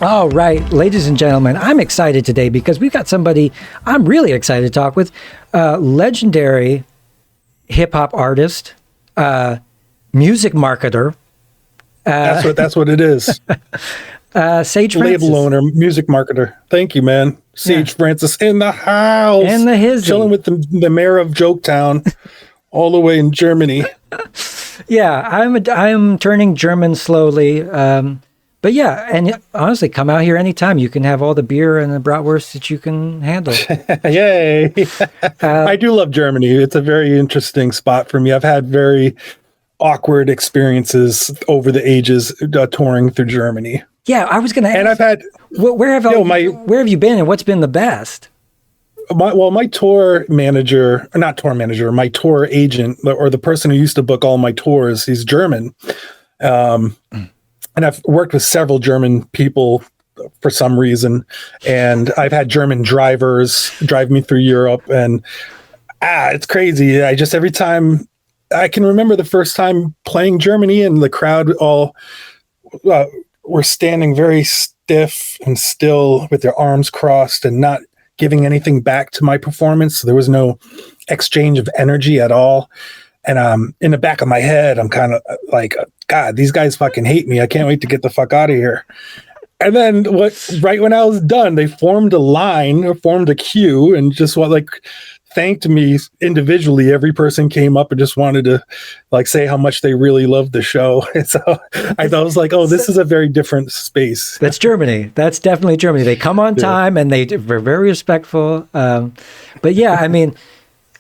All right, ladies and gentlemen, I'm excited today because we've got somebody I'm really excited to talk with, legendary hip-hop artist, music marketer. That's what it is. Sage Francis. Label owner, music marketer. Thank you, man. Sage Francis in the house. And the hizzy. Chilling with the mayor of Joketown all the way in Germany. Yeah, I'm turning German slowly. But yeah, and honestly, come out here anytime. You can have all the beer and the bratwurst that you can handle. Yay. I do love Germany. It's a very interesting spot for me. I've had very awkward experiences over the ages touring through Germany. Yeah, I was going to ask. And I've had... Where have you been and what's been the best? My tour manager, not tour manager, my tour agent, or the person who used to book all my tours, he's German. And I've worked with several German people for some reason. And I've had German drivers drive me through Europe. And it's crazy. Every time I can remember the first time playing Germany, and the crowd all were standing very stiff and still with their arms crossed and not giving anything back to my performance. So there was no exchange of energy at all. And in the back of my head, I'm kind of like, God, these guys fucking hate me. I can't wait to get the fuck out of here. And then right when I was done, they formed a line or formed a queue and just thanked me individually. Every person came up and just wanted to say how much they really loved the show. And so I was like, oh, this is a very different space. That's Germany. That's definitely Germany. They come on time and they're very respectful. But yeah, I mean,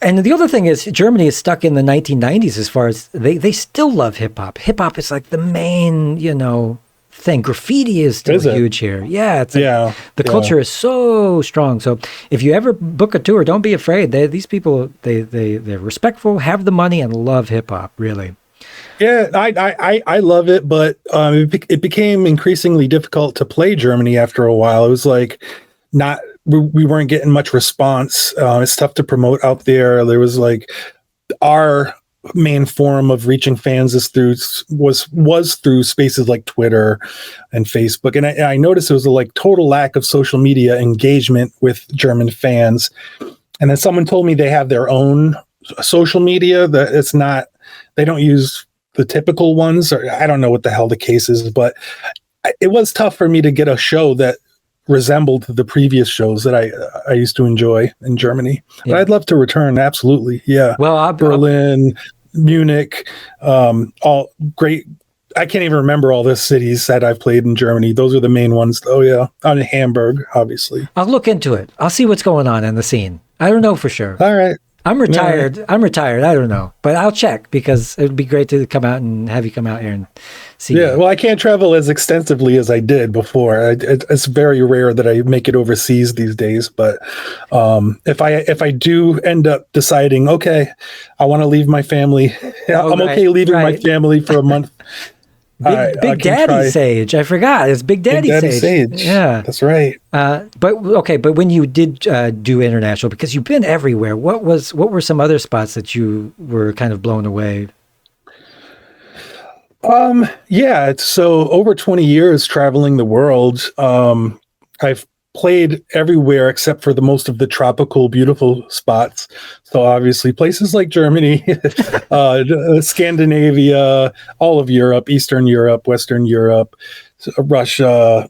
and the other thing is Germany is stuck in the 1990s as far as they still love hip hop. Hip hop is like the main, thing. Graffiti is still huge here. Yeah. The culture is so strong. So if you ever book a tour, don't be afraid. These people, they're respectful, have the money, and love hip hop, really. Yeah, I love it, but it became increasingly difficult to play Germany after a while. It was we weren't getting much response. It's tough to promote out there. There was our main forum of reaching fans was through spaces like Twitter and Facebook. And I noticed there was a total lack of social media engagement with German fans. And then someone told me they have their own social media, that they don't use the typical ones, or I don't know what the hell the case is, but it was tough for me to get a show that resembled the previous shows that I used to enjoy in Germany. Yeah. But I'd love to return. Absolutely. Yeah. Well, Berlin, Munich, all great. I can't even remember all the cities that I've played in Germany. Those are the main ones. Oh yeah. On Hamburg, obviously. I'll look into it. I'll see what's going on in the scene. I don't know for sure. All right. I'm retired. I don't know, but I'll check because it would be great to come out and have you come out here and see. Yeah, well, I can't travel as extensively as I did before. It's very rare that I make it overseas these days. But if I do end up deciding, okay, I want to leave my family, I'm okay leaving my family for a month. Big Daddy Sage. I forgot. It's Big Daddy Sage. Yeah, that's right. But when you did do international, because you've been everywhere, what were some other spots that you were kind of blown away? So over 20 years traveling the world. I've played everywhere except for the most of the tropical, beautiful spots. So obviously places like Germany, Scandinavia, all of Europe, Eastern Europe, Western Europe, Russia,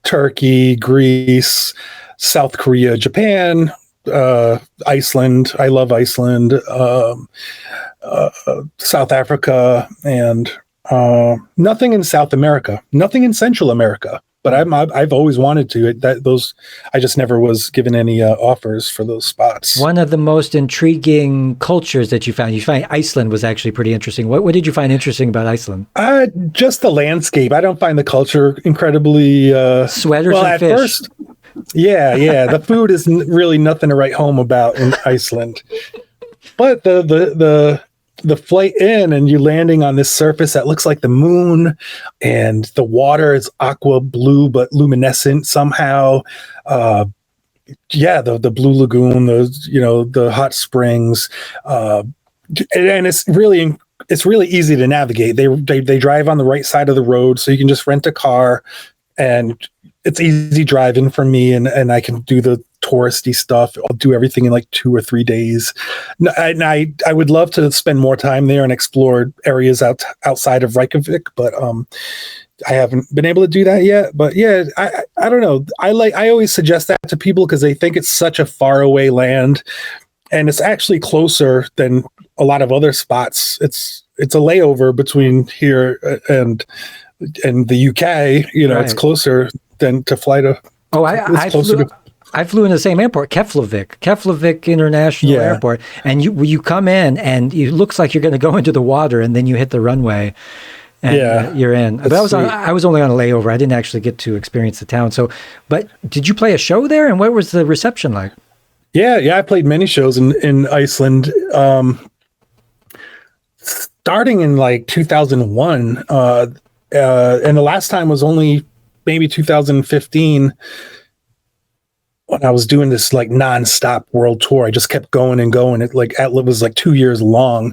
Turkey, Greece, South Korea, Japan, Iceland. I love Iceland, South Africa, and nothing in South America, nothing in Central America. But I've always wanted to. I just never was given any offers for those spots. One of the most intriguing cultures that you find Iceland was actually pretty interesting. What did you find interesting about Iceland? Just the landscape. I don't find the culture incredibly sweaters and fish. First, yeah. The food is really nothing to write home about in Iceland. But the flight in and you landing on this surface that looks like the moon, and the water is aqua blue but luminescent somehow. The Blue Lagoon, the hot springs, and it's really easy to navigate. They drive on the right side of the road, so you can just rent a car, and it's easy driving for me, and I can do the touristy stuff. I'll do everything in like 2 or 3 days. And I would love to spend more time there and explore areas outside of Reykjavik, but I haven't been able to do that yet. But yeah, I don't know. I always suggest that to people because they think it's such a far away land, and it's actually closer than a lot of other spots. It's a layover between here and the UK. You know, It's closer than to fly to. Oh, I flew in the same airport, Keflavik International Airport, and you come in and it looks like you're going to go into the water, and then you hit the runway, and you're in. But I was only on a layover. I didn't actually get to experience the town. So, but did you play a show there, and what was the reception like? Yeah, I played many shows in Iceland, starting in like 2001, and the last time was only maybe 2015. When I was doing this like nonstop world tour, I just kept going and going. It was like 2 years long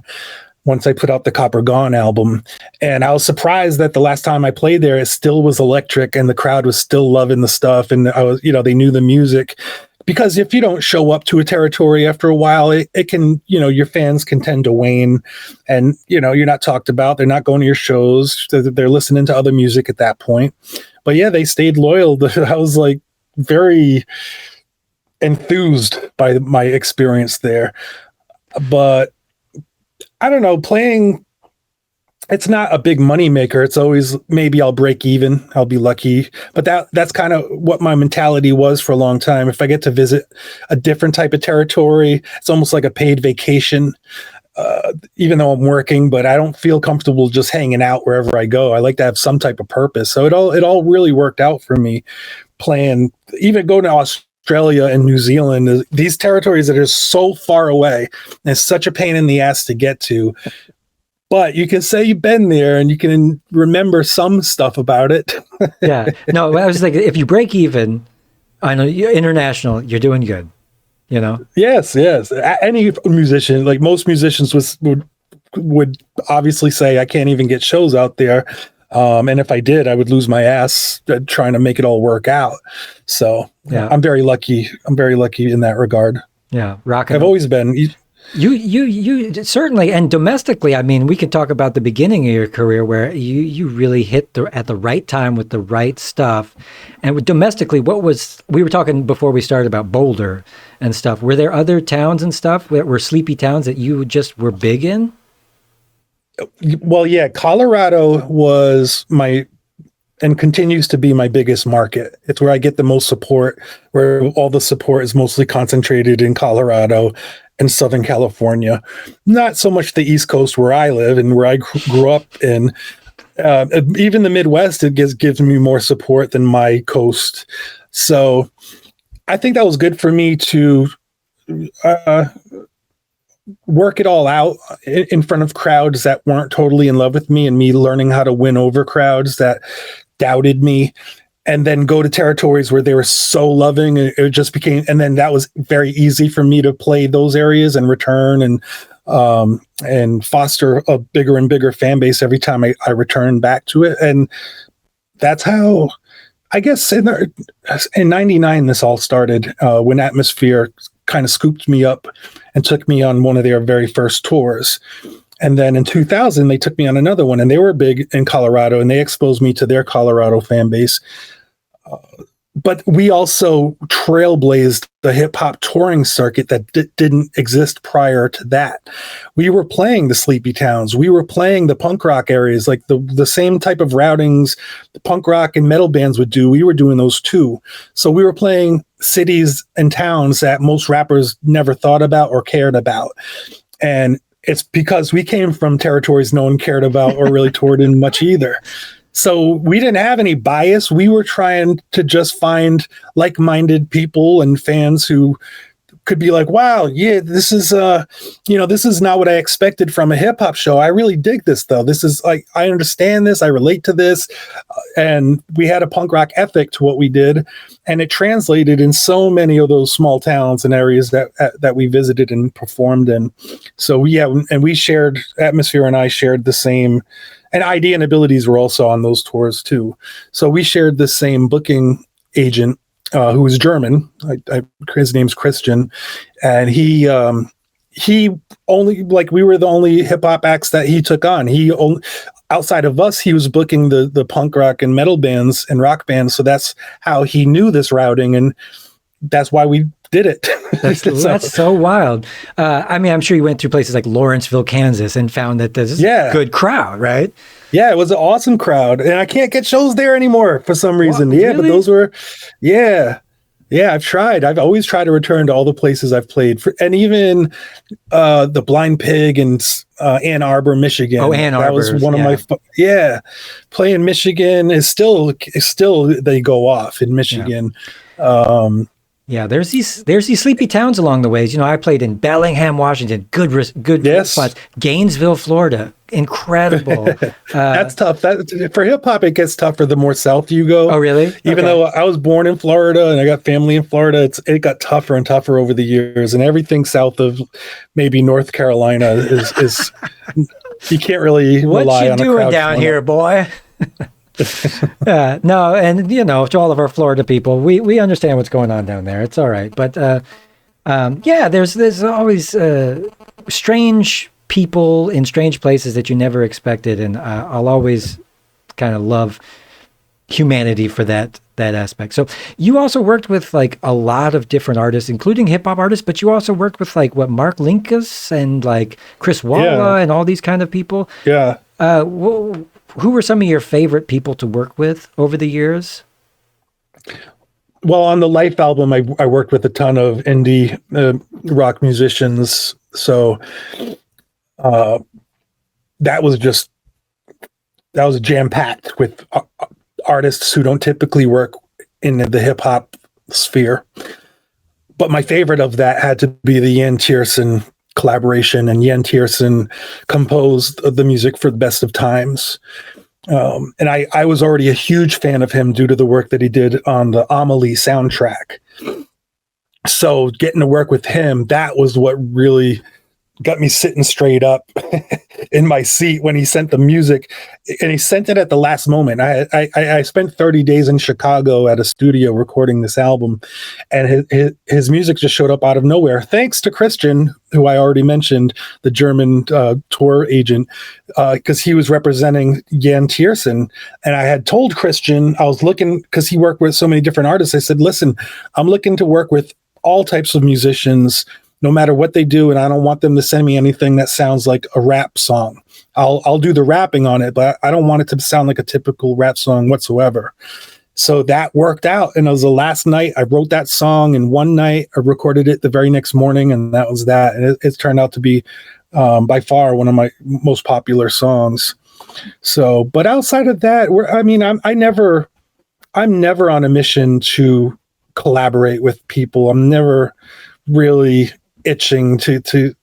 once I put out the Copper Gone album. And I was surprised that the last time I played there, it still was electric and the crowd was still loving the stuff. And they knew the music, because if you don't show up to a territory after a while, it can, your fans can tend to wane, and, you're not talked about. They're not going to your shows. They're listening to other music at that point. But yeah, they stayed loyal. I was like, very enthused by my experience there. But I don't know, playing, it's not a big money maker. It's always, maybe I'll break even, I'll be lucky. But that's kind of what my mentality was for a long time. If I get to visit a different type of territory, it's almost like a paid vacation. Even though I'm working, but I don't feel comfortable just hanging out wherever I go. I like to have some type of purpose. So it all really worked out for me. Playing, even going to Australia and New Zealand, these territories that are so far away, and it's such a pain in the ass to get to. But you can say you've been there and you can remember some stuff about it. Yeah. No, I was like, if you break even on international, you're doing good. Yes. Any musician, like most musicians, would obviously say, I can't even get shows out there. And if I did, I would lose my ass trying to make it all work out. So yeah, I'm very lucky. I'm very lucky in that regard. Yeah, I've always been. You certainly, and domestically, I mean, we could talk about the beginning of your career where you really hit at the right time with the right stuff. And with domestically, we were talking before we started about Boulder and stuff. Were there other towns and stuff that were sleepy towns that you just were big in? Well, yeah, Colorado was and continues to be my biggest market. It's where I get the most support, where all the support is mostly concentrated in Colorado and Southern California. Not so much the East Coast where I live and where I grew up in. Even the Midwest, it gives me more support than my coast. So I think that was good for me to work it all out in front of crowds that weren't totally in love with me, and me learning how to win over crowds that doubted me, and then go to territories where they were so loving. It just became, and then that was very easy for me to play those areas and return and foster a bigger and bigger fan base every time I return back to it. And that's how, I guess in 99, this all started when Atmosphere kind of scooped me up and took me on one of their very first tours. And then in 2000, they took me on another one, and they were big in Colorado, and they exposed me to their Colorado fan base. But we also trailblazed the hip hop touring circuit that didn't exist prior to that. We were playing the sleepy towns. We were playing the punk rock areas, like the same type of routings the punk rock and metal bands would do. We were doing those too. So we were playing cities and towns that most rappers never thought about or cared about. And it's because we came from territories no one cared about or really toured in much either. So we didn't have any bias. We were trying to just find like-minded people and fans who could be like, wow, yeah, this is this is not what I expected from a hip hop show. I really dig this though. This is like, I understand this, I relate to this. And we had a punk rock ethic to what we did, and it translated in so many of those small towns and areas that we visited and performed in. So and we shared, Atmosphere and I shared the same, and Idea and Abilities were also on those tours too. So we shared the same booking agent, who was German. His name's Christian, and he only, like, we were the only hip hop acts that he took on. Outside of us, he was booking the punk rock and metal bands and rock bands. So that's how he knew this routing, and that's why we did it. That's so wild. I mean, I'm sure you went through places like Lawrenceville, Kansas, and found that this is a good crowd, right? Yeah, it was an awesome crowd, and I can't get shows there anymore for some reason. What, yeah, really? But those were, I've tried. I've always tried to return to all the places I've played, and even the Blind Pig in Ann Arbor, Michigan. Oh, Ann Arbor. That was one of my playing Michigan is still they go off in Michigan. Yeah. There's these sleepy towns along the ways. I played in Bellingham, Washington. Good spots. Gainesville, Florida. Incredible. That's tough. For hip hop, it gets tougher the more south you go. Oh, really? Even though I was born in Florida and I got family in Florida, it got tougher and tougher over the years. And everything south of maybe North Carolina is you can't really rely on a crowd. What you doing down here, boy? No, and to all of our Florida people, we understand what's going on down there. It's all right. But there's always strange people in strange places that you never expected, and I'll always kind of love humanity for that aspect. So you also worked with like a lot of different artists, including hip hop artists, but you also worked with like Mark Linkus and like Chris Walla and all these kind of people. Yeah. Who were some of your favorite people to work with over the years? Well, on the Life album, I worked with a ton of indie rock musicians. So that was jam-packed with artists who don't typically work in the hip-hop sphere. But my favorite of that had to be the Yann Tiersen collaboration, and Yann Tiersen composed the music for The Best of Times. And I was already a huge fan of him due to the work that he did on the Amelie soundtrack. So getting to work with him, that was what really got me sitting straight up in my seat when he sent the music, and he sent it at the last moment. I spent 30 days in Chicago at a studio recording this album, and his music just showed up out of nowhere. Thanks to Christian, who I already mentioned, the German tour agent, because he was representing Yann Tiersen. And I had told Christian, I was looking, because he worked with so many different artists. I said, listen, I'm looking to work with all types of musicians, no matter what they do, and I don't want them to send me anything that sounds like a rap song. I'll do the rapping on it, but I don't want it to sound like a typical rap song whatsoever. So that worked out, and it was the last night I wrote that song, and one night I recorded it the very next morning, and that was that. And it turned out to be by far one of my most popular songs. So, but outside of that, I'm never on a mission to collaborate with people. I'm never really itching to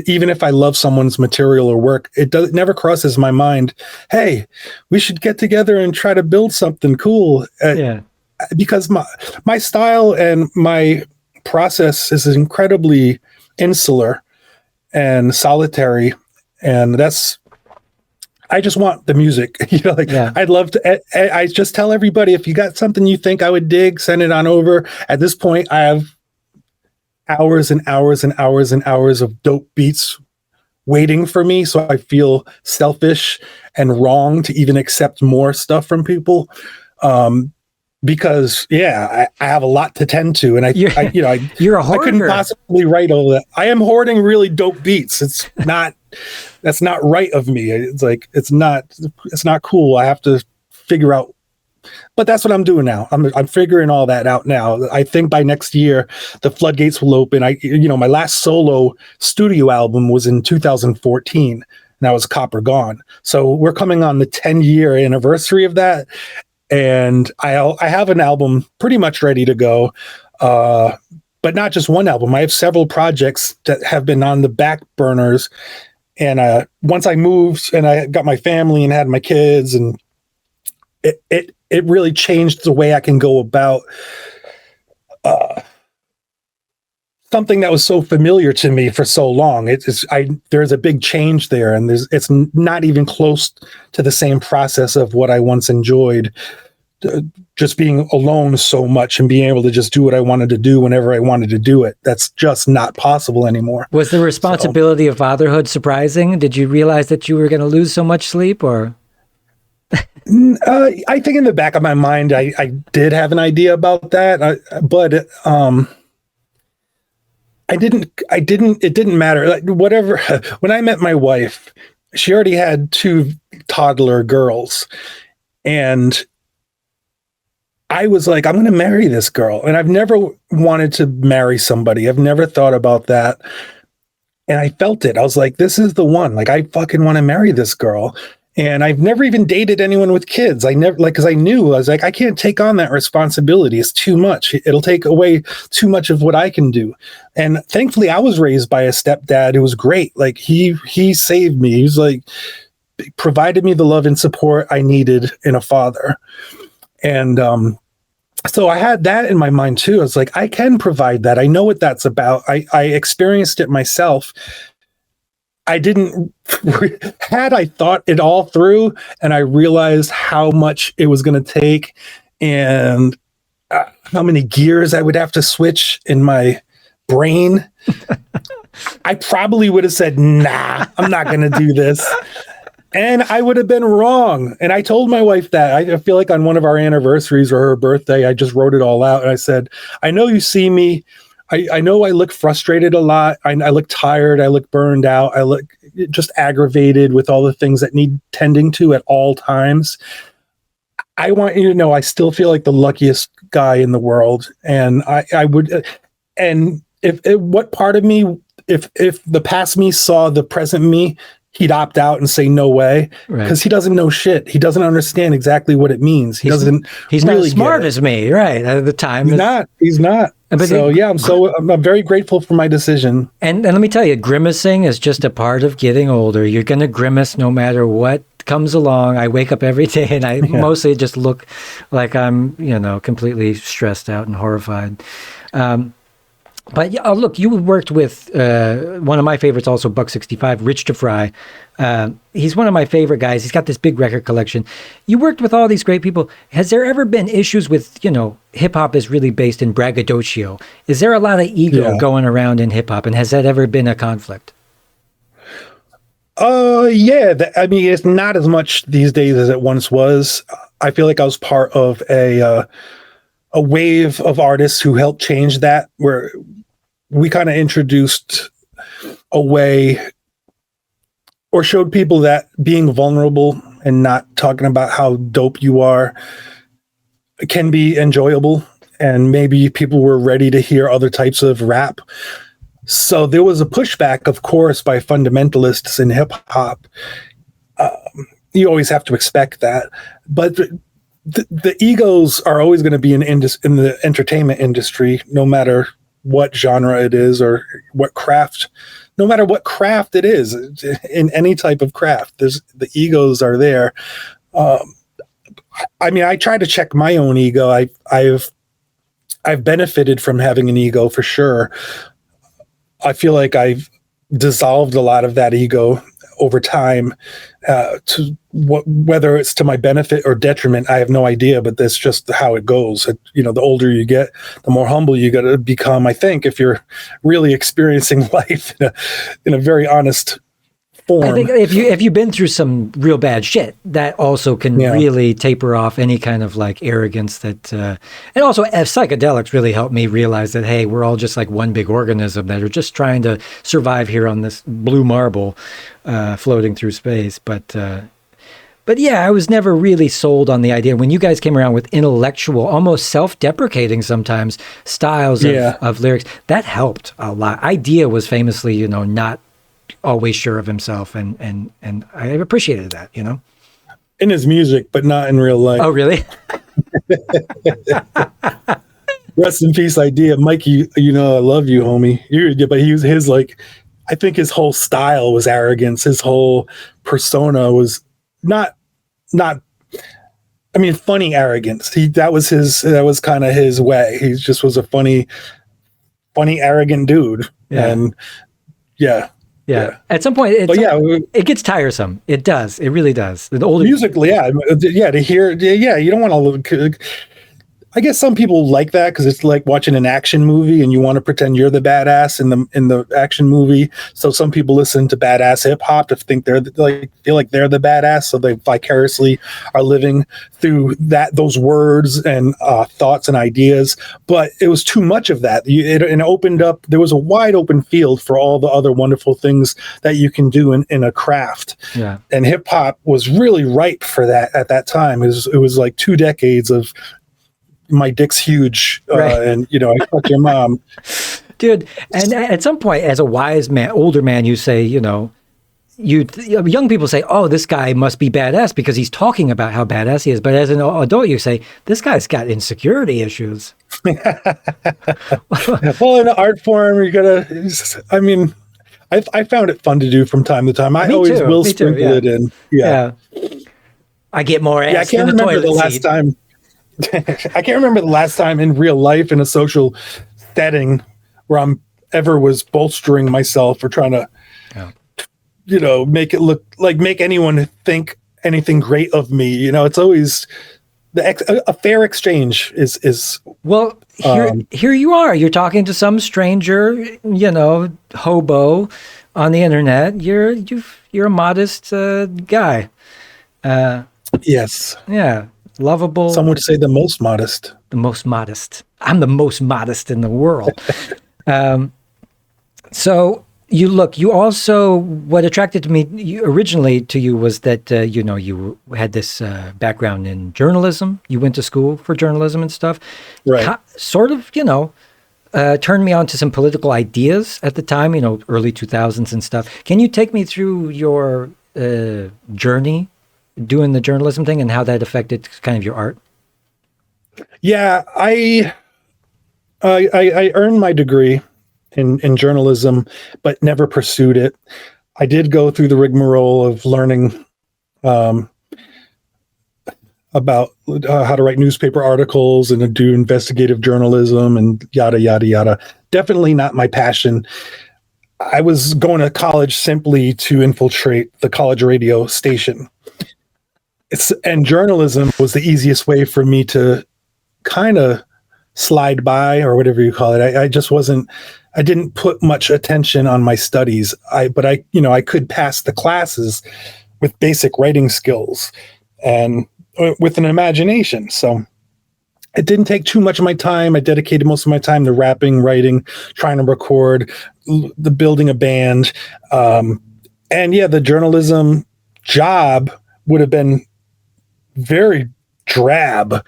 even if I love someone's material or work, it never crosses my mind, hey, we should get together and try to build something cool. Because my style and my process is incredibly insular and solitary, and I just want the music. I'd love to. I just tell everybody, if you got something you think I would dig, send it on over. At this point, I have hours and hours and hours and hours of dope beats waiting for me. So I feel selfish and wrong to even accept more stuff from people. Because I have a lot to tend to, and you're a hoarder. I couldn't possibly write all that. I am hoarding really dope beats. That's not right of me. It's like, it's not cool. I have to figure out. But that's what I'm doing now. I'm figuring all that out now. I think by next year, the floodgates will open. My last solo studio album was in 2014, and that was Copper Gone. So we're coming on the 10-year anniversary of that, and I have an album pretty much ready to go. but not just one album. I have several projects that have been on the back burners. And once I moved and I got my family and had my kids, and it really changed the way I can go about something that was so familiar to me for so long. There's a big change there, and it's not even close to the same process of what I once enjoyed. Just being alone so much and being able to just do what I wanted to do whenever I wanted to do it. That's just not possible anymore. Was the responsibility of fatherhood surprising? Did you realize that you were going to lose so much sleep, or? I think in the back of my mind, I did have an idea about that, but it didn't matter. Like, whatever. When I met my wife, she already had 2 toddler girls, and I was like, I'm going to marry this girl. And I've never wanted to marry somebody. I've never thought about that. And I felt it. I was like, this is the one. Like, I fucking want to marry this girl. And I've never even dated anyone with kids. Because I knew, I was like, I can't take on that responsibility. It's too much. It'll take away too much of what I can do. And thankfully, I was raised by a stepdad who was great. Like, he saved me. He was like, provided me the love and support I needed in a father. And so I had that in my mind too. I was like, I can provide that. I know what that's about. I experienced it myself. I didn't, had I thought it all through and I realized how much it was going to take and how many gears I would have to switch in my brain, I probably would have said, nah, I'm not going to do this. And I would have been wrong. And I told my wife that. I feel like on one of our anniversaries or her birthday, I just wrote it all out. And I said, I know you see me. I know I look frustrated a lot. I look tired. I look burned out. I look just aggravated with all the things that need tending to at all times. I want you to know I still feel like the luckiest guy in the world. And I would, and if what part of me, if the past me saw the present me, he'd opt out and say no way, because he doesn't know shit. He doesn't understand exactly what it means. He's really not as smart as me, right? At the time, He's not. But so I'm very grateful for my decision. And let me tell you, grimacing is just a part of getting older. You're going to grimace no matter what comes along. I wake up every day and I mostly just look like I'm, completely stressed out and horrified. But look, you worked with one of my favorites, also Buck 65, Rich to Fry. He's one of my favorite guys. He's got this big record collection. You worked with all these great people. Has there ever been issues with, hip hop is really based in braggadocio? Is there a lot of ego going around in hip hop, and has that ever been a conflict? Yeah. I mean, it's not as much these days as it once was. I feel like I was part of a wave of artists who helped change that, where we kind of introduced a way or showed people that being vulnerable and not talking about how dope you are can be enjoyable. And maybe people were ready to hear other types of rap. So there was a pushback, of course, by fundamentalists in hip hop. You always have to expect that. But the egos are always going to be in the entertainment industry, no matter what genre it is or what craft, no matter what craft it is. In any type of craft, the egos are there. I mean, I try to check my own ego. I've benefited from having an ego for sure. I feel like I've dissolved a lot of that ego over time, whether it's to my benefit or detriment, I have no idea, but that's just how it goes. The older you get, the more humble you got to become, I think, if you're really experiencing life in a very honest form. I think if you've been through some real bad shit, that also can really taper off any kind of like arrogance that, and also psychedelics really helped me realize that, hey, we're all just like one big organism that are just trying to survive here on this blue marble, floating through space. But yeah, I was never really sold on the idea. When you guys came around with intellectual, almost self-deprecating sometimes styles of lyrics, that helped a lot. Idea was famously, not always sure of himself, and I appreciated that, in his music, but not in real life. Oh, really? Rest in peace, idea, Mikey. I love you, homie. But he was his like, I think his whole style was arrogance. His whole persona was not not. I mean, funny arrogance. That was kind of his way. He just was a funny, arrogant dude. Yeah. And yeah. Yeah. At some point, it gets tiresome. It does. It really does. The older musically, to hear, you don't want to. I guess some people like that because it's like watching an action movie and you want to pretend you're the badass in the action movie. So some people listen to badass hip hop to think feel like they're the badass, so they vicariously are living through those words and thoughts and ideas. But it was too much of that. It opened up. There was a wide open field for all the other wonderful things that you can do in a craft. Yeah. And hip hop was really ripe for that at that time. It was like 2 decades of my dick's huge, right. And I fucked your mom, dude. And at some point, as a wise man, older man, you say, young people say, "Oh, this guy must be badass because he's talking about how badass he is." But as an adult, you say, "This guy's got insecurity issues." Well, in the art form, you gotta. I mean, I found it fun to do from time to time. I always will sprinkle it in. Yeah. I get more ass. I can't remember the last time. I can't remember the last time in real life in a social setting where I'm ever was bolstering myself or trying to, make it look like make anyone think anything great of me. It's always a fair exchange is well. Here you are. You're talking to some stranger, hobo on the internet. You're a modest guy. Yes. Yeah. Lovable. Some would say the most modest. The most modest. I'm the most modest in the world. So you also, what attracted me originally to you was that, you had this background in journalism. You went to school for journalism and stuff. Right. Sort of, turned me on to some political ideas at the time, early 2000s and stuff. Can you take me through your journey doing the journalism thing and how that affected kind of your art? Yeah, I earned my degree in journalism, but never pursued it. I did go through the rigmarole of learning about how to write newspaper articles and to do investigative journalism and yada, yada, yada. Definitely not my passion. I was going to college simply to infiltrate the college radio station. And journalism was the easiest way for me to kind of slide by, or whatever you call it. I just I didn't put much attention on my studies. But I could pass the classes with basic writing skills and with an imagination. So it didn't take too much of my time. I dedicated most of my time to rapping, writing, trying to record, the building a band. The journalism job would have been very drab.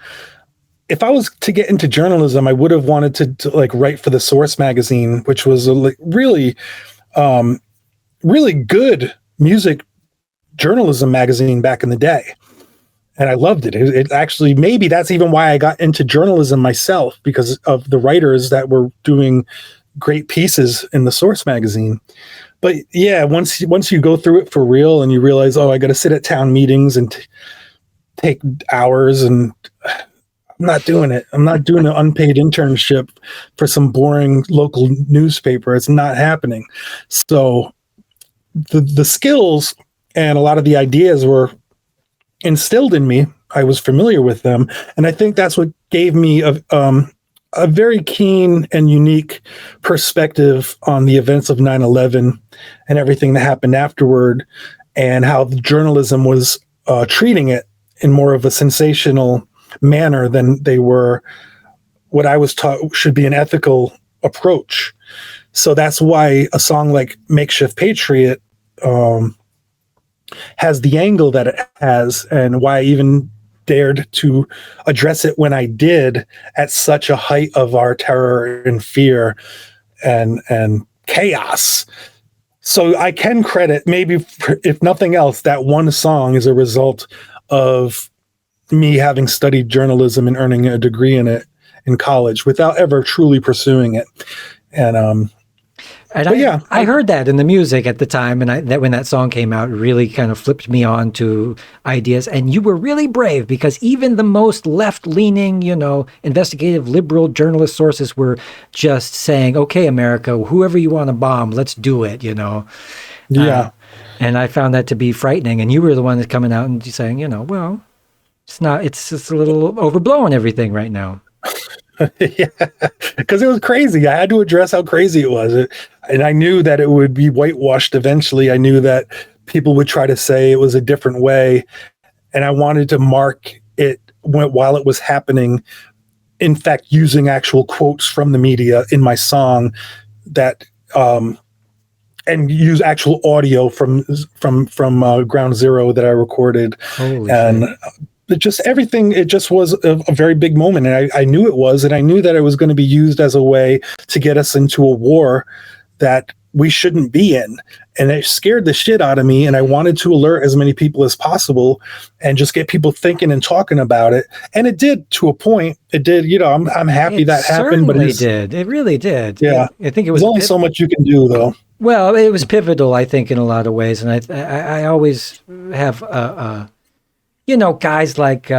If I was to get into journalism, I would have wanted to like write for the Source magazine, which was a really, really good music journalism magazine back in the day. And I loved it. It actually, maybe that's even why I got into journalism myself, because of the writers that were doing great pieces in the Source magazine. But yeah, once you go through it for real and you realize, I got to sit at town meetings and take hours, and I'm not doing it. I'm not doing an unpaid internship for some boring local newspaper. It's not happening. So the skills and a lot of the ideas were instilled in me. I was familiar with them. And I think that's what gave me a very keen and unique perspective on the events of 9/11 and everything that happened afterward, and how the journalism was treating it in more of a sensational manner than they were what I was taught should be an ethical approach. So that's why a song like Makeshift Patriot has the angle that it has, and why I even dared to address it when I did at such a height of our terror and fear and chaos. So I can credit, maybe if nothing else, that one song is a result of me having studied journalism and earning a degree in it in college without ever truly pursuing it. And I heard that in the music at the time, and that when that song came out, it really kind of flipped me on to ideas. And you were really brave, because even the most left-leaning, investigative liberal journalist sources were just saying, "Okay, America, whoever you want to bomb, let's do it." Yeah. And I found that to be frightening. And you were the one that's coming out and saying, well, it's just a little overblown, everything right now. Yeah, because it was crazy. I had to address how crazy it was. And I knew that it would be whitewashed eventually. I knew that people would try to say it was a different way. And I wanted to mark it while it was happening. In fact, using actual quotes from the media in my song and use actual audio from Ground Zero that I recorded. Holy and shit. It just everything. It just was a very big moment, and I knew it was, and I knew that it was going to be used as a way to get us into a war that we shouldn't be in, and it scared the shit out of me. And I wanted to alert as many people as possible, and just get people thinking and talking about it. And it did, to a point. It did. I'm happy that happened, but it really did. Yeah, I think it was there's only so much you can do, though. Well, it was pivotal, I think, in a lot of ways, and I always have guys like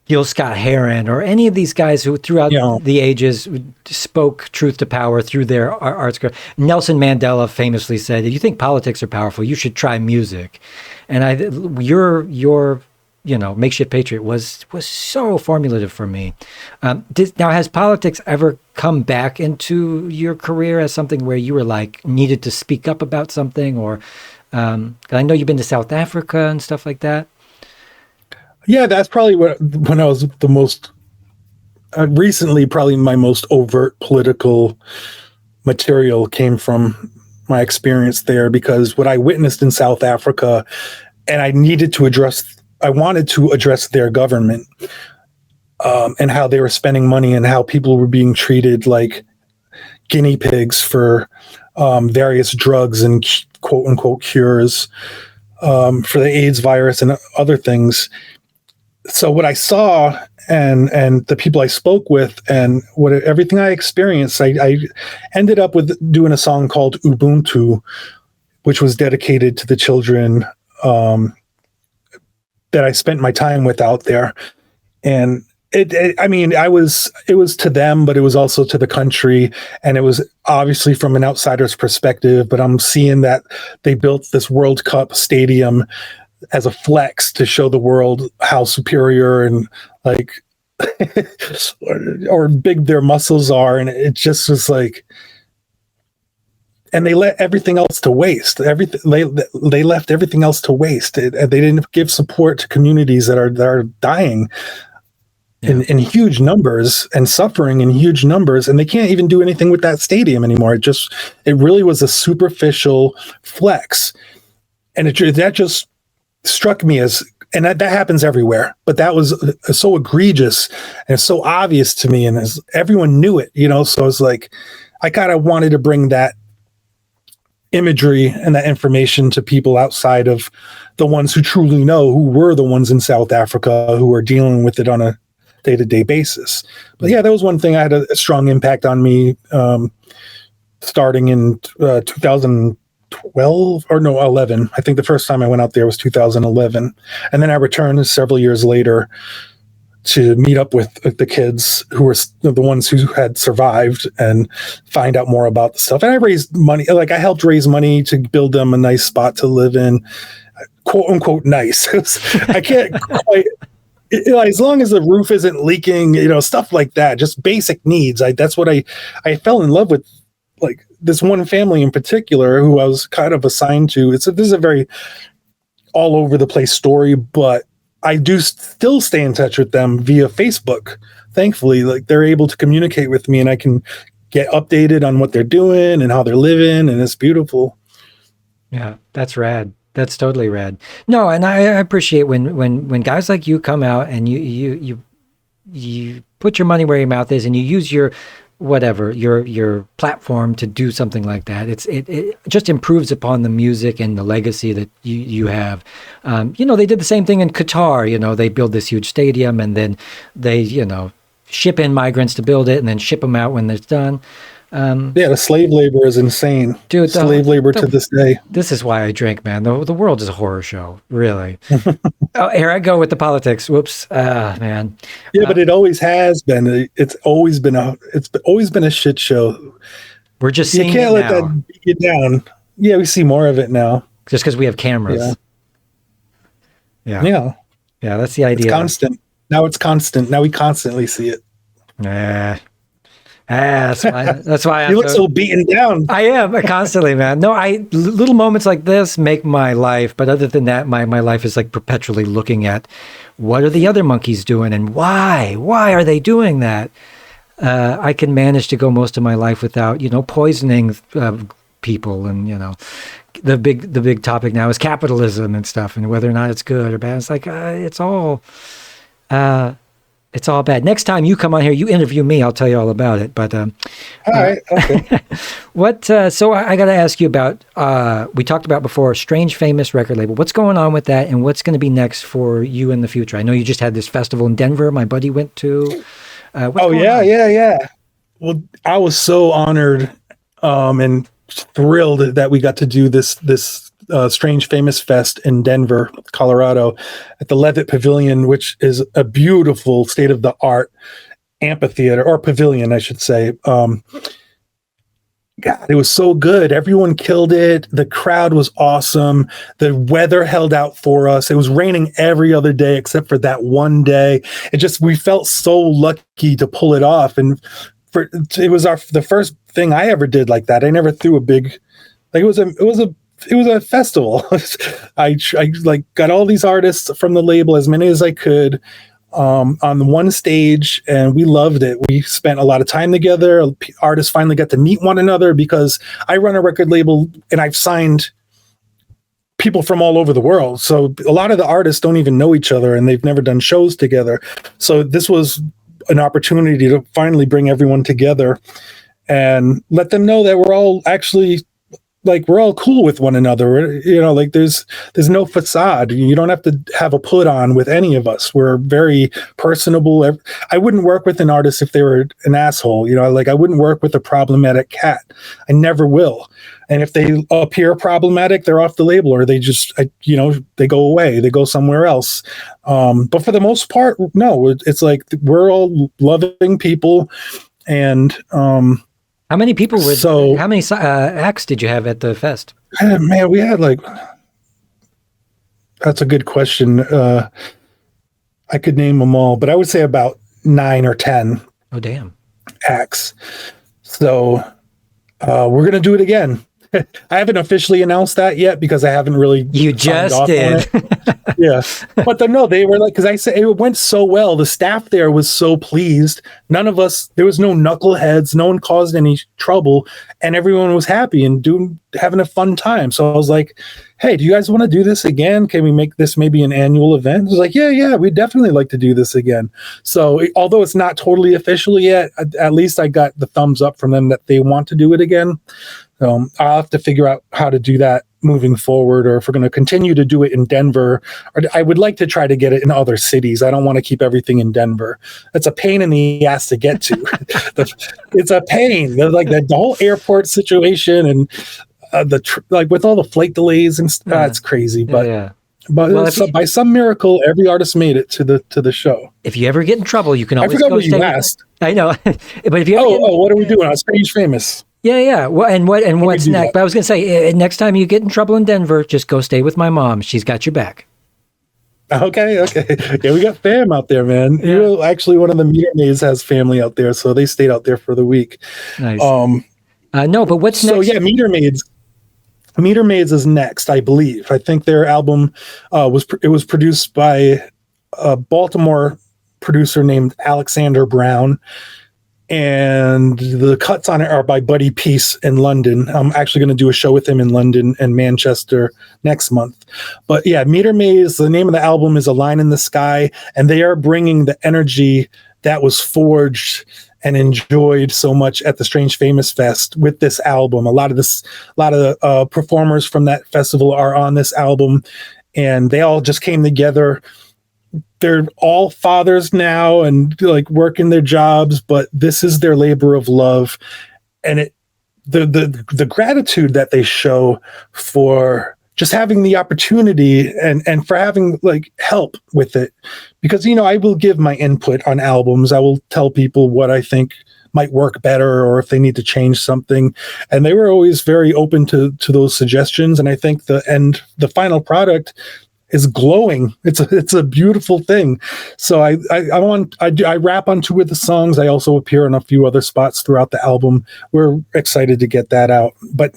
Gil Scott-Heron, or any of these guys who throughout the ages spoke truth to power through their arts. Nelson Mandela famously said, "If you think politics are powerful, you should try music." And your Makeshift Patriot was so formative for me. Now, has politics ever come back into your career as something where you were needed to speak up about something, or I know you've been to South Africa and stuff like that? Yeah, that's probably when I was the most recently, probably my most overt political material came from my experience there, because what I witnessed in South Africa, and I wanted to address their government and how they were spending money, and how people were being treated like guinea pigs for various drugs and quote unquote cures for the AIDS virus and other things. So what I saw and the people I spoke with and everything I experienced, I ended up with doing a song called Ubuntu, which was dedicated to the children that I spent my time with out there. And it was to them, but it was also to the country. And it was obviously from an outsider's perspective, but I'm seeing that they built this World Cup stadium as a flex to show the world how superior and or big their muscles are. And it just was and they let everything else to waste. They left everything else to waste. They didn't give support to communities that are dying in huge numbers and suffering in huge numbers. And they can't even do anything with that stadium anymore. It really was a superficial flex. And that just struck me and that happens everywhere, but that was so egregious and so obvious to me, and everyone knew it, so it's I kind of wanted to bring that imagery and that information to people outside of the ones who truly know, who were the ones in South Africa who were dealing with it on a day-to-day basis. But yeah, that was one thing that had a strong impact on me starting in 2011. I think the first time I went out there was 2011. And then I returned several years later to meet up with the kids who were the ones who had survived and find out more about the stuff. And I raised money, I helped raise money to build them a nice spot to live in, quote unquote nice. I can't quite, as long as the roof isn't leaking, stuff like that, just basic needs. That's what I fell in love with. This one family in particular who I was kind of assigned to. This is a very all over the place story, but I do still stay in touch with them via Facebook. Thankfully, they're able to communicate with me, and I can get updated on what they're doing and how they're living, and it's beautiful. Yeah, that's rad. That's totally rad. No, and I appreciate when guys like you come out and you put your money where your mouth is, and you use your platform to do something like that. It just improves upon the music and the legacy that you have. They did the same thing in Qatar. They built this huge stadium, and then they ship in migrants to build it and then ship them out when it's done. The slave labor is insane. Dude, slave labor to this day. This is why I drink, man. The world is a horror show, really. Oh, here I go with the politics. Whoops, man. Yeah, but it always has been. It's always been a shit show. We're just seeing you can't it let now. that beat you down. Yeah, we see more of it now. Just because we have cameras. Yeah. That's the idea. It's constant. Now it's constant. Now we constantly see it. That's why you look so beaten down. I am constantly, man. No, little moments like this make my life. But other than that, my life is like perpetually looking at what are the other monkeys doing and why are they doing that? I can manage to go most of my life without, poisoning people, and the big topic now is capitalism and stuff, and whether or not it's good or bad. It's like it's all bad. Next time you come on here, you interview me, I'll tell you all about it. But all right, okay. So I got to ask you about. We talked about before, Strange Famous record label. What's going on with that, and what's going to be next for you in the future? I know you just had this festival in Denver. My buddy went to. Yeah. Well, I was so honored and thrilled that we got to do this Strange Famous Fest in Denver, Colorado, at the Levitt Pavilion, which is a beautiful state-of-the-art amphitheater, or pavilion, I should say. God, it was so good. Everyone killed it. The crowd was awesome. The weather held out for us. It was raining every other day except for that one day. We felt so lucky to pull it off. And it was the first thing I ever did like that. I never threw a big, like it was a festival. I got all these artists from the label, as many as I could, on the one stage, and we loved it. We spent a lot of time together. Artists finally got to meet one another, because I run a record label and I've signed people from all over the world. So a lot of the artists don't even know each other, and they've never done shows together. So this was an opportunity to finally bring everyone together and let them know that we're all actually, we're all cool with one another. There's no facade. You don't have to have a put on with any of us. We're very personable. I wouldn't work with an artist if they were an asshole. I wouldn't work with a problematic cat. I never will. And if they appear problematic, they're off the label, or they just, they go away. They go somewhere else. But for the most part, no, it's like we're all loving people. And, how many people how many acts did you have at the fest? Man, we had that's a good question. I could name them all, but I would say about 9 or 10. Oh, damn. Acts. So we're going to do it again. I haven't officially announced that yet, because I haven't really. You just did. Yeah. But no, they were because I said, it went so well. The staff there was so pleased. None of us, there was no knuckleheads. No one caused any trouble, and everyone was happy and having a fun time. So I was like, hey, do you guys want to do this again? Can we make this maybe an annual event? I was like, yeah, we'd definitely like to do this again. So although it's not totally official yet, at least I got the thumbs up from them that they want to do it again. I'll have to figure out how to do that moving forward, or if we're going to continue to do it in Denver. Or I would like to try to get it in other cities. I don't want to keep everything in Denver. It's a pain in the ass to get to. It's a pain. The whole airport situation, and with all the flight delays and stuff, it's crazy. But by some miracle, every artist made it to the show. If you ever get in trouble, you can always. I forgot what you asked. I know, but if you what are we doing? Strange Famous. Yeah. Well, and what's next? But I was going to say, next time you get in trouble in Denver, just go stay with my mom. She's got your back. Okay. Yeah, we got fam out there, man. Yeah. Actually, one of the Meter Maids has family out there, so they stayed out there for the week. Nice. No, but what's next? So yeah, Meter Maids is next, I believe. I think their album was produced by a Baltimore producer named Alexander Brown. And the cuts on it are by Buddy Peace in London. I'm actually going to do a show with him in London and Manchester next month. But yeah, Meter Maids, the name of the album is A Line in the Sky, and they are bringing the energy that was forged and enjoyed so much at the Strange Famous Fest with this album. A lot of the performers from that festival are on this album, and they all just came together they're all fathers now and like working their jobs, but this is their labor of love. And the gratitude that they show for just having the opportunity and for having like help with it, because, you know, I will give my input on albums. I will tell people what I think might work better or if they need to change something. And they were always very open to those suggestions. And I think the final product is glowing. It's a beautiful thing. So I rap on 2 of the songs. I also appear on a few other spots throughout the album. We're excited to get that out. But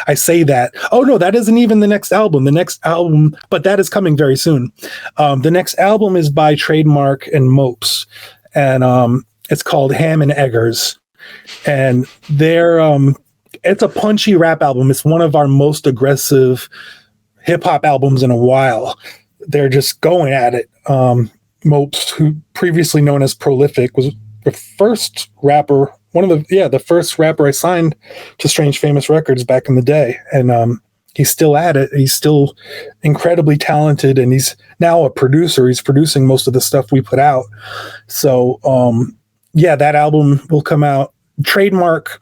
I say that, oh no, that isn't even the next album. The next album, but that is coming very soon. The next album is by Trademark and Mopes, and it's called Ham and Eggers. And it's a punchy rap album. It's one of our most aggressive hip hop albums in a while. They're just going at it. Mopes, who previously known as Prolific, was the first rapper, the first rapper I signed to Strange Famous Records back in the day. And he's still at it. He's still incredibly talented, and he's now a producer. He's producing most of the stuff we put out. So that album will come out. Trademark,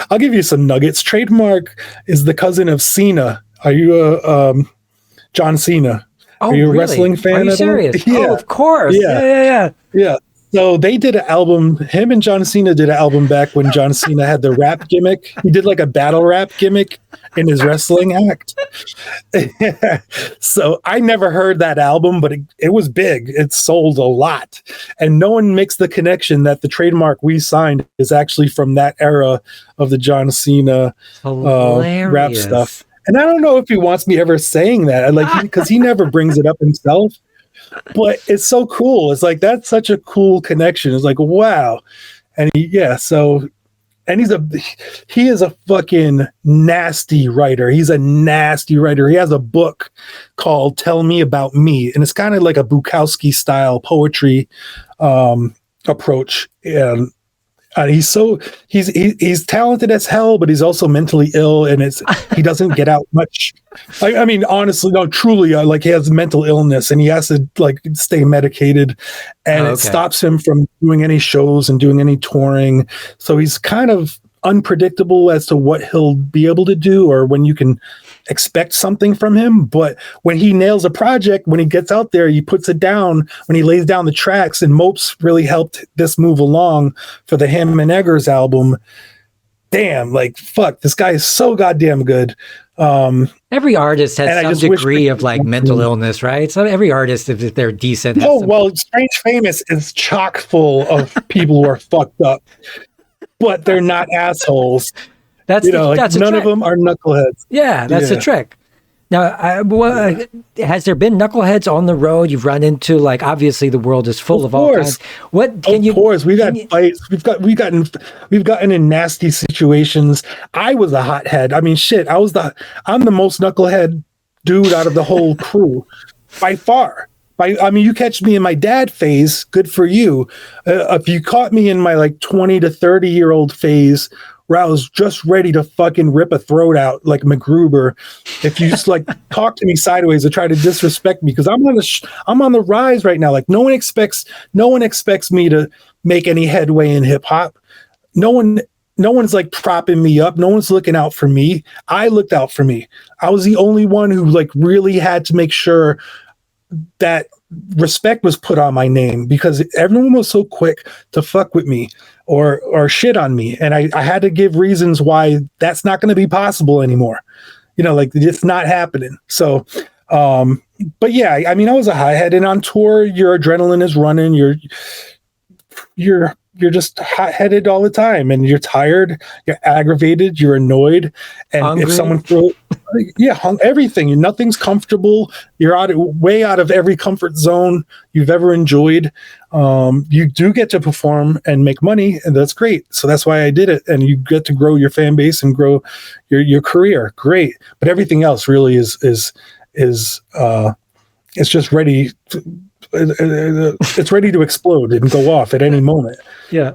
I'll give you some nuggets. Trademark is the cousin of Cena. Are you a John Cena? Oh, are you a really? wrestling fan? Are you serious? Yeah. Oh, of course. Yeah. So they did an album. Him and John Cena did an album back when John Cena had the rap gimmick. He did like a battle rap gimmick in his wrestling act. So I never heard that album, but it was big. It sold a lot. And no one makes the connection that the Trademark we signed is actually from that era of the John Cena rap stuff. And I don't know if he wants me ever saying that, like, because he never brings it up himself. But it's so cool. It's like, that's such a cool connection. It's like, wow. And he is a fucking nasty writer. He's a nasty writer. He has a book called Tell Me About Me. And it's kind of like a Bukowski style poetry approach. And he's talented as hell, but he's also mentally ill, and he doesn't get out much. I mean, honestly, no, truly, like, he has mental illness, and he has to like stay medicated, and it stops him from doing any shows and doing any touring. So he's kind of unpredictable as to what he'll be able to do or when you can expect something from him. But when he nails a project, when he gets out there, he puts it down, when he lays down the tracks, and Mopes really helped this move along for the Ham and Eggers album. Damn, like, fuck, this guy is so goddamn good. Every artist has some degree of like mental illness, right? So every artist, if they're decent. Strange Famous is chock full of people who are fucked up, but they're not assholes. That's none of them are knuckleheads. Yeah, that's the trick. Now, has there been knuckleheads on the road you've run into? Like, obviously, the world is full of all kinds. Of course, we've had fights. We've gotten in nasty situations. I was a hothead. I mean, shit. I'm the most knucklehead dude out of the whole crew, by far. You catch me in my dad phase, good for you. If you caught me in my like 20 to 30-year-old phase, where I was just ready to fucking rip a throat out like MacGruber, if you just like talk to me sideways or try to disrespect me, because I'm on the rise right now. Like, no one expects me to make any headway in hip hop. No one's like propping me up. No one's looking out for me. I looked out for me. I was the only one who like really had to make sure that respect was put on my name, because everyone was so quick to fuck with me or shit on me. And I had to give reasons why that's not going to be possible anymore. Like, it's not happening. So, but yeah, I mean, I was a hothead, and on tour, your adrenaline is running. You're just hot-headed all the time, and you're tired, you're aggravated, you're annoyed, and hungry. If someone throws, everything, nothing's comfortable. You're way out of every comfort zone you've ever enjoyed. You do get to perform and make money, and that's great. So that's why I did it, and you get to grow your fan base and grow your career. Great, but everything else really is it's just ready. It's ready to explode and go off at any moment. Yeah.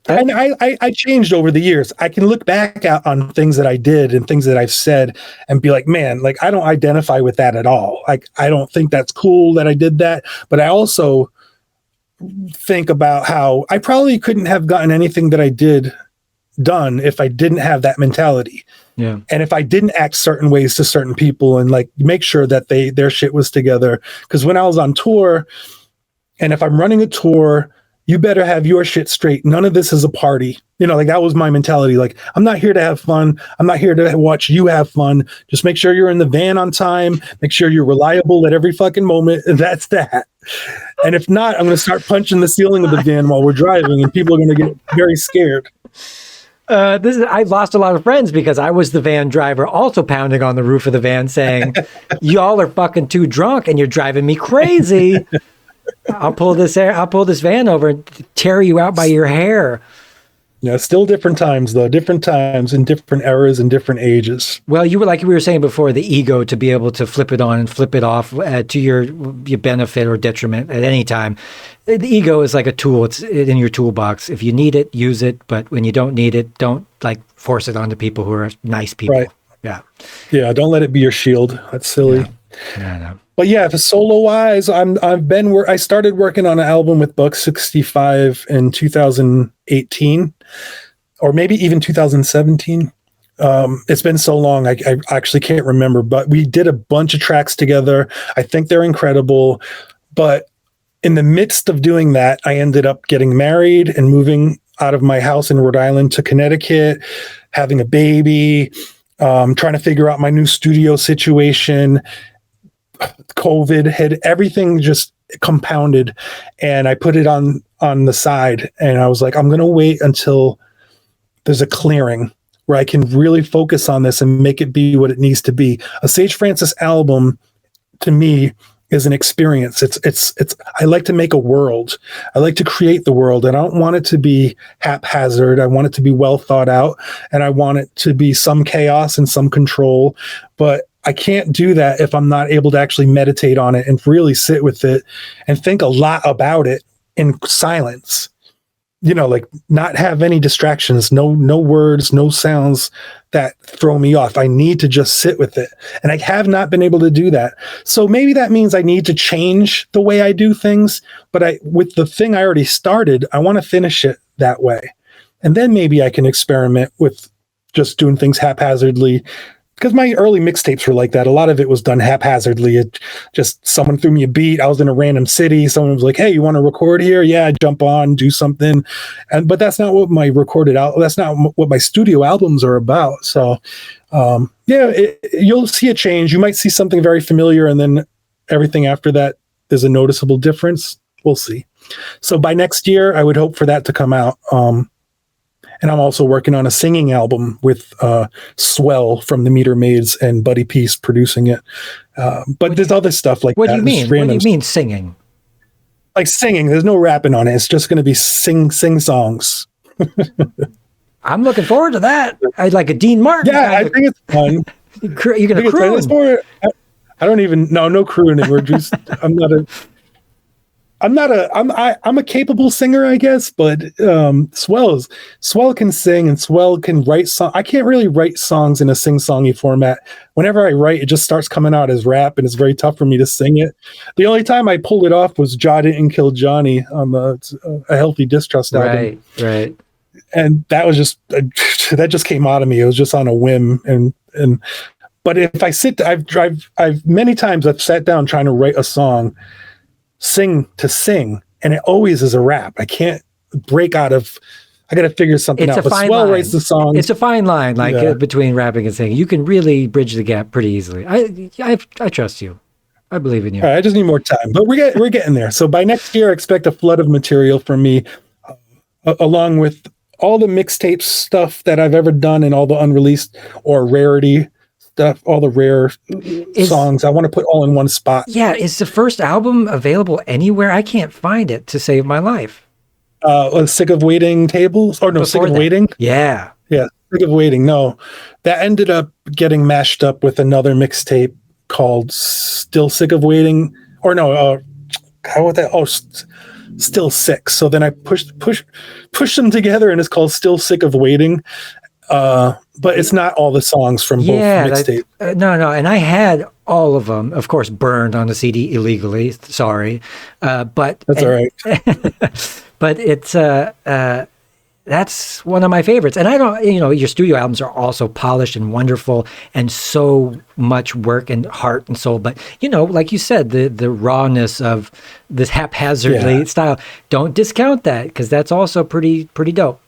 And I changed over the years. I can look back on things that I did and things that I've said and be like, man, like I don't identify with that at all. Like I don't think that's cool that I did that. But I also think about how I probably couldn't have gotten anything that I did done if I didn't have that mentality. Yeah. And if I didn't act certain ways to certain people and like make sure that their shit was together. Because when I was on tour, and if I'm running a tour, you better have your shit straight. None of this is a party. You know, like that was my mentality. Like, I'm not here to have fun. I'm not here to watch you have fun. Just make sure you're in the van on time. Make sure you're reliable at every fucking moment. And that's that. And if not, I'm going to start punching the ceiling of the van while we're driving and people are going to get very scared. I've lost a lot of friends because I was the van driver also pounding on the roof of the van saying, y'all are fucking too drunk and you're driving me crazy. I'll pull this van over and tear you out by your hair. Yeah, still different times though. Different times in different eras and different ages. Well, you were like we were saying before, the ego to be able to flip it on and flip it off to your benefit or detriment at any time. The ego is like a tool. It's in your toolbox. If you need it, use it. But when you don't need it, don't like force it onto people who are nice people. Right. Yeah. Yeah. Don't let it be your shield. That's silly. Yeah, no. But yeah, for solo wise, I started working on an album with Buck 65 in 2018, or maybe even 2017. It's been so long, I actually can't remember. But we did a bunch of tracks together. I think they're incredible. But in the midst of doing that, I ended up getting married and moving out of my house in Rhode Island to Connecticut, having a baby, trying to figure out my new studio situation. COVID had everything just compounded, and I put it on the side, and I was like, I'm going to wait until there's a clearing where I can really focus on this and make it be what it needs to be. A sagefrancis album to me is an experience. It's I like to make a world. I like to create the world, and I don't want it to be haphazard. I want it to be well thought out, and I want it to be some chaos and some control, but I can't do that if I'm not able to actually meditate on it and really sit with it and think a lot about it in silence. You know, like not have any distractions, no words, no sounds that throw me off. I need to just sit with it. And I have not been able to do that. So maybe that means I need to change the way I do things. But with the thing I already started, I want to finish it that way. And then maybe I can experiment with just doing things haphazardly. Because my early mixtapes were like that. A lot of it was done haphazardly. It just someone threw me a beat. I was in a random city. Someone was like, "Hey, you want to record here?" Yeah, I jump on, do something. But that's not what my that's not what my studio albums are about. So, you'll see a change. You might see something very familiar, and then everything after that, there's a noticeable difference. We'll see. So by next year, I would hope for that to come out. And I'm also working on a singing album with Swell from the Meter Maids and Buddy Peace producing it. But there's other stuff like what that. What do you mean singing? Like singing. There's no rapping on it. It's just going to be sing songs. I'm looking forward to that. I'd like a Dean Martin. Yeah, I think it's fun. You're going to croon. I don't even, no crooning. We're just, I'm a capable singer, I guess, but Swell can sing and Swell can write songs. I can't really write songs in a sing-songy format. Whenever I write, it just starts coming out as rap, and it's very tough for me to sing it. The only time I pulled it off was Ja Didn't Kill Johnny on the A Healthy Distrust album. Right. And that was just that just came out of me. It was just on a whim, but if I I've many times I've sat down trying to write a song, sing, and it always is a rap. I can't break out of. I got to figure something out. But Swell writes the song. It's a fine line, between rapping and singing. You can really bridge the gap pretty easily. I trust you. I believe in you. All right, I just need more time, but we're getting there. So by next year, expect a flood of material from me, along with all the mixtape stuff that I've ever done and all the unreleased or rarity stuff, all the rare songs. I want to put all in one spot. Yeah. Is the first album available anywhere? I can't find it to save my life. Sick of Waiting tables? Or no, Sick of Waiting? Yeah. Yeah, Sick of Waiting. No, that ended up getting mashed up with another mixtape called Still Sick of Waiting. Or no, how was that? Oh, Still Sick. So then I pushed them together, and it's called Still Sick of Waiting. But it's not all the songs from both mixtapes. No. And I had all of them, of course, burned on the CD illegally. Sorry. But that's all right. But it's, that's one of my favorites. And I don't, your studio albums are also polished and wonderful and so much work and heart and soul. But, like you said, the rawness of this haphazardly style, don't discount that, because that's also pretty dope.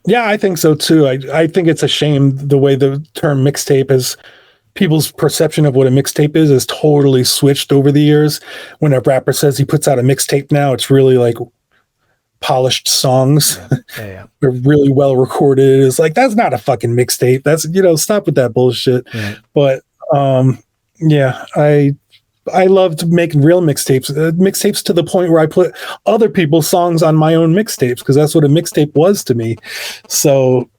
Yeah, I think so too. I think it's a shame the way the term mixtape is, people's perception of what a mixtape is totally switched over the years. When a rapper says he puts out a mixtape now, it's really like polished songs. Yeah. They're really well recorded. It's like, that's not a fucking mixtape. That's, stop with that bullshit. Right. But I loved making real mixtapes to the point where I put other people's songs on my own mixtapes, because that's what a mixtape was to me. So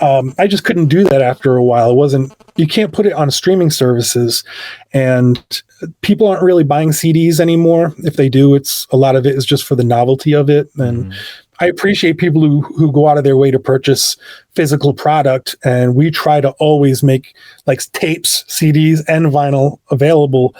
I just couldn't do that after a while. You can't put it on streaming services, and people aren't really buying CDs anymore. If they do, a lot of it is just for the novelty of it. And I appreciate people who go out of their way to purchase physical product. And we try to always make like tapes, CDs, and vinyl available.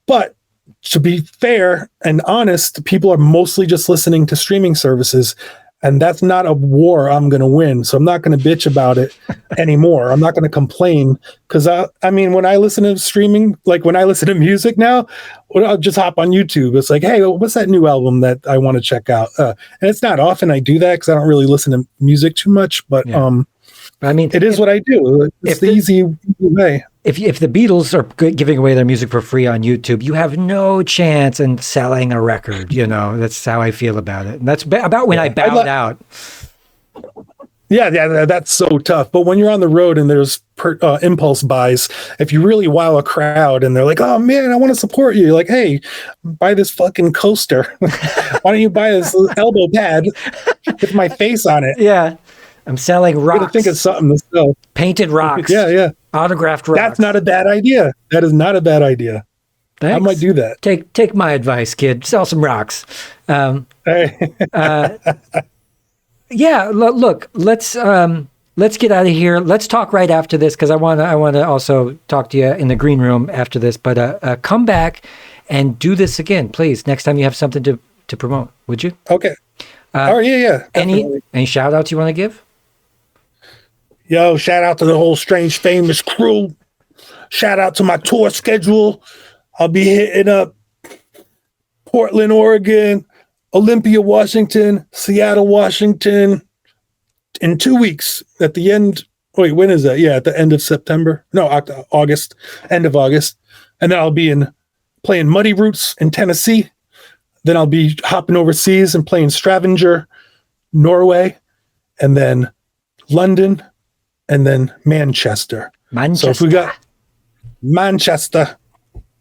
But to be fair and honest, people are mostly just listening to streaming services, and that's not a war I'm going to win. So I'm not going to bitch about it anymore. I'm not going to complain, because I mean, when I listen to streaming, like when I listen to music now, I'll just hop on YouTube. It's like, hey, what's that new album that I want to check out? And it's not often I do that, because I don't really listen to music too much. But I mean, it is what I do. It's the easy way. If the Beatles are giving away their music for free on YouTube, you have no chance in selling a record. That's how I feel about it. And that's about when I bowed out. Yeah, that's so tough. But when you're on the road and there's impulse buys, if you really wow a crowd and they're like, oh man, I want to support you. You're like, hey, buy this fucking coaster. Why don't you buy this elbow pad with my face on it? Yeah. I'm selling rocks. I think it's something to sell. Painted rocks. Yeah. Autographed rocks. That's not a bad idea. That is not a bad idea. Thanks. I might do that. Take my advice, kid. Sell some rocks. Yeah. Look. Let's get out of here. Let's talk right after this, because I want to also talk to you in the green room after this. But come back and do this again, please. Next time you have something to promote, would you? Okay. Oh yeah. Any shout outs you want to give? Yo, shout out to the whole Strange Famous crew. Shout out to my tour schedule. I'll be hitting up Portland, Oregon, Olympia, Washington, Seattle, Washington in 2 weeks at the end. Wait, when is that? Yeah, at the end of September. No, August, end of August. And then I'll be playing Muddy Roots in Tennessee. Then I'll be hopping overseas and playing Stavanger, Norway, and then London, and then Manchester. So if we got Manchester,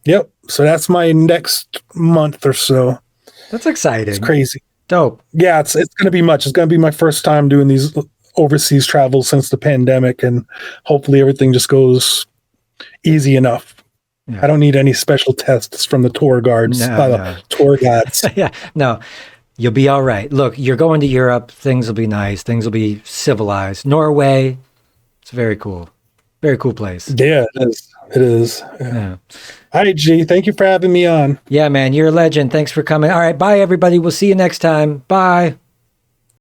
yep. So that's my next month or so. That's exciting. It's crazy. Dope. Yeah, it's going to be much. It's going to be my first time doing these overseas travels since the pandemic, and hopefully everything just goes easy enough. Yeah. I don't need any special tests from the tour guides. Tour guides. Yeah, no. You'll be all right. Look, you're going to Europe. Things will be nice. Things will be civilized. Norway, it's very cool. Very cool place. Yeah, it is. Yeah. All right, G. Thank you for having me on. Yeah, man. You're a legend. Thanks for coming. All right. Bye, everybody. We'll see you next time. Bye.